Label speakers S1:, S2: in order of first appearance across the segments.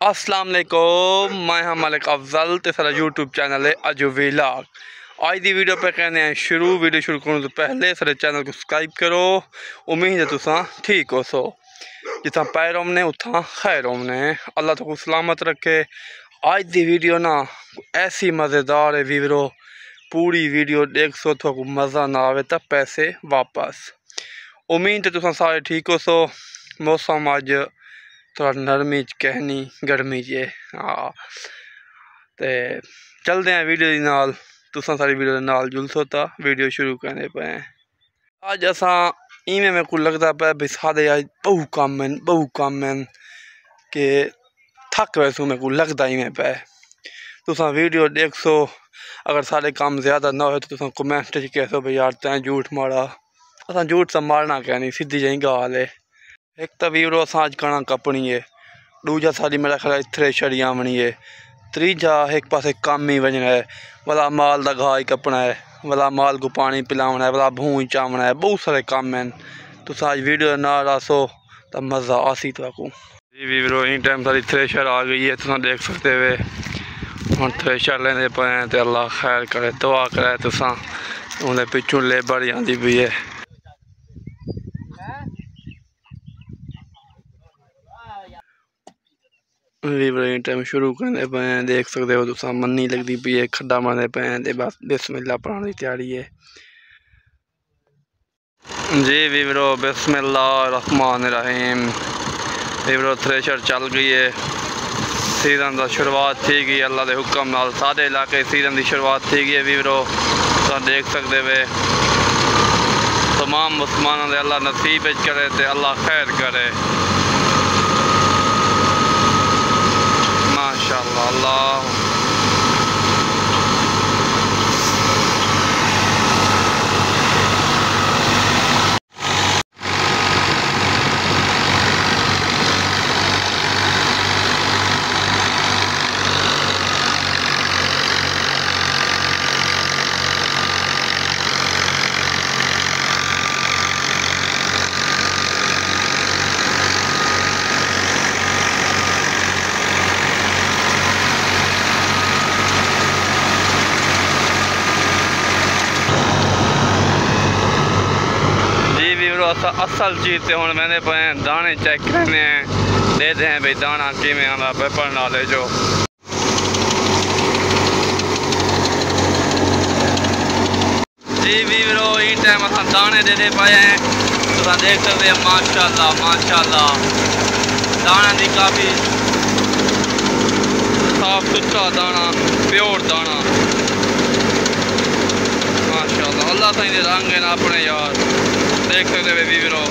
S1: अस्सलाम वालेकुम, मैं हाँ मलिक अफजल ते सारा यूट्यूब चैनल है अजू व्लॉग। आज दी वीडियो पे कहने हैं वीडियो शुरू करने तो पहले सारे चैनल को सब्सक्राइब करो। उम्मीद है तुसा ठीक हो सो, जितना पैर हमने उतना खैर हमने, अल्लाह तो सलामत रखे। आज दी वीडियो ना ऐसी मज़ेदार है वीवरो, पूरी वीडियो देख सो तो मज़ा ना आवे तो पैसे वापस। उम्मीद है तुसा सारे ठीक हो सो। मौसम अज थोड़ा नरमी कहनी गर्मी च हाँ, तो चलते हैं वीडियो के नाल, तुसा सारी वीडियो के नाल जुल सोता वीडियो शुरू करने पे। अज असा इवें मेरे को लगता पे भी सारे अज बहु कम हैं कि थक वैसू मेरे को लगता इवें पे। तुसा वीडियो देख सो, अगर सारे काम ज़्यादा ना हो तो तुसा कमेंट कह सो भाई यार तैं झूठ मारा। असा झूठ सा मारना कहनी सीधी जी गाल है। एक तो वीरो अस अज कणक अपनी है, दूजा सारी मेरा ख्याल थ्रेशर आवनी है, तीजा एक पासे काम ही बजना है, वाला माल का घा ही कपना है, वाला माल को पानी पिलावना है, वाला भूं चावना है, बहुत सारे काम हैं। तो आज वीडियो ना आसो तो मज़ा आसी तो जी वीरो। इन टाइम सारी थ्रेशर आ गई है, तुम देख सकते हुए हम थ्रेशर लेने पे हैं। तो अल्लाह खैर करे, दुआ करे तुसा। उन्हें पिछू लेबर आती भी है। वीवर टाइम शुरू करने पे हैं, देख सकते हो तुम मन्नी लगती पी है, खड्डा मारने पे हैं। तो बस बिस्मिल्लाह पढ़ने की तैयारी है जी वीवरो। बिस्मिल्लाहिर्रहमानिर्रहीम। वीवरो थ्रेशर चल गई है, सीजन का शुरुआत थी गई अल्लाह के हुक्म नाल। सारे इलाके सीजन की शुरुआत थी गई है वीवरो। तो देख सकते वे तमाम मुसलमानों ने अल्लाह नसीब करे तो अल्लाह खैर करे। माशाअल्लाह अल्लाह। असल चीज़ तो हूँ मैंने पे दाने चेक करने हैं, देते हैं भाई दाना किमें आना पेपर नाले जो। जी वीवरो इन टाइम अस दाने दे पाए हैं, तो देख सकते हैं माशाल्लाह माशाल्लाह दाना की काफ़ी साफ सुथरा दाना, प्योर दाना माशाल्लाह। अल्लाह सही दे रंग है ना अपने यार, देख सकते हुए वीवरो।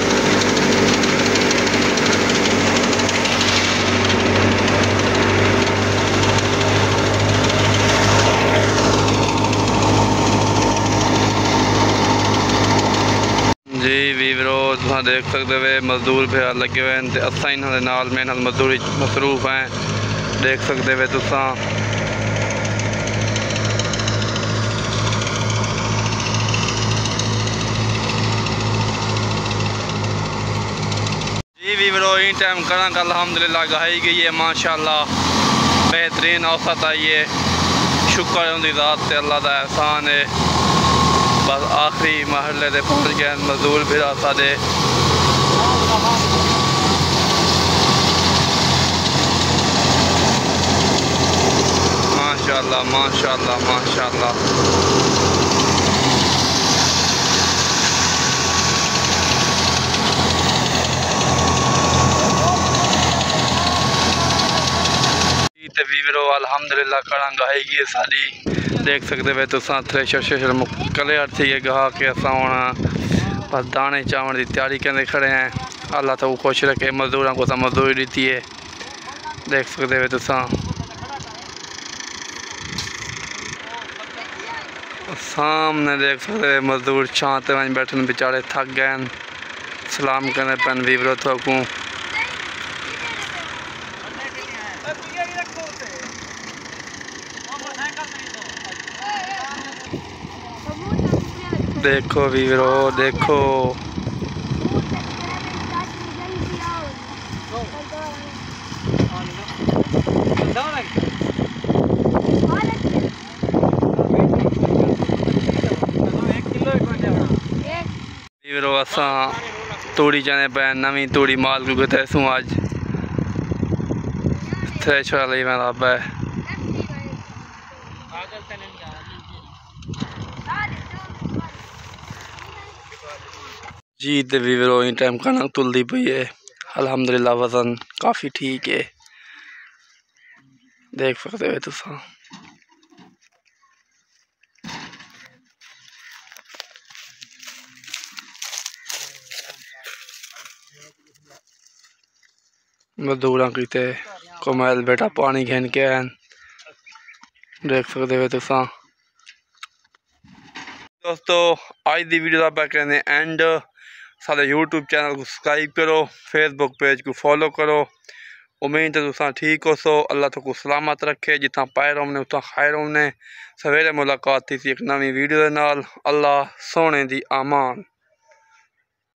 S1: जी वीवरो तुम देख सकते हुए मजदूर भी लगे हुए हैं, असा इन्होंने नाल मेहनत मजदूरी मसरूफ हैं, देख सकते हुए तुसा। वीवरो इन टाइम कणक अल्हम्दुलिल्लाह गहाई गई है माशाल्लाह, बेहतरीन औसत आई है। शुक्र है उनकी ज़ात से, अल्लाह का एहसान है। बस आखिरी महल्ले से पहुँच गए मजदूर भी साढ़े। माशाल्लाह माशाल्लाह माशाल्लाह। वीवरो अल्हम्दुलिल्लाह कणक गहाई गई है साड़ी, देख सकते वे तुम। थ्रेशर शेशर क्लियर थी है गहा के असा हूँ बस दाने चावण की तैयारी करने खड़े हैं। अल्लाह तो खुश रखे, मजदूरों को मजदूरी दी है, देख सकते वे तुम। सामने देख सकते मजदूर छाते में बैठे बेचारे थक गए, सलाम करने पैन वीवरो थकूँ। देखो वीवरो देखो असा तूड़ी जाने पे नवी तूड़ी माल को गए सू अज थ्रेश वाली में रब है जी। तो वीवरो इन टाइम कनक तुलदी पई है। अल्हम्दुलिल्लाह वजन काफ़ी ठीक है, देख सकते हो तुम। मजदूर किते कमैल बेटा पानी घेन के हैं, देख सकते हो तुम। दोस्तों आज की वीडियो का कहने एंड सारे यूट्यूब चैनल को सब्सक्राइब करो, फेसबुक पेज को फॉलो करो। उम्मीद है तुम ठीक हो सो। अल्लाह तो सलामत रखे, जितना पाए रहोने उतना खाए रहोने। सवेरे मुलाकात थी एक नवी वीडियो के नाल। अल्लाह सोने दी आमान।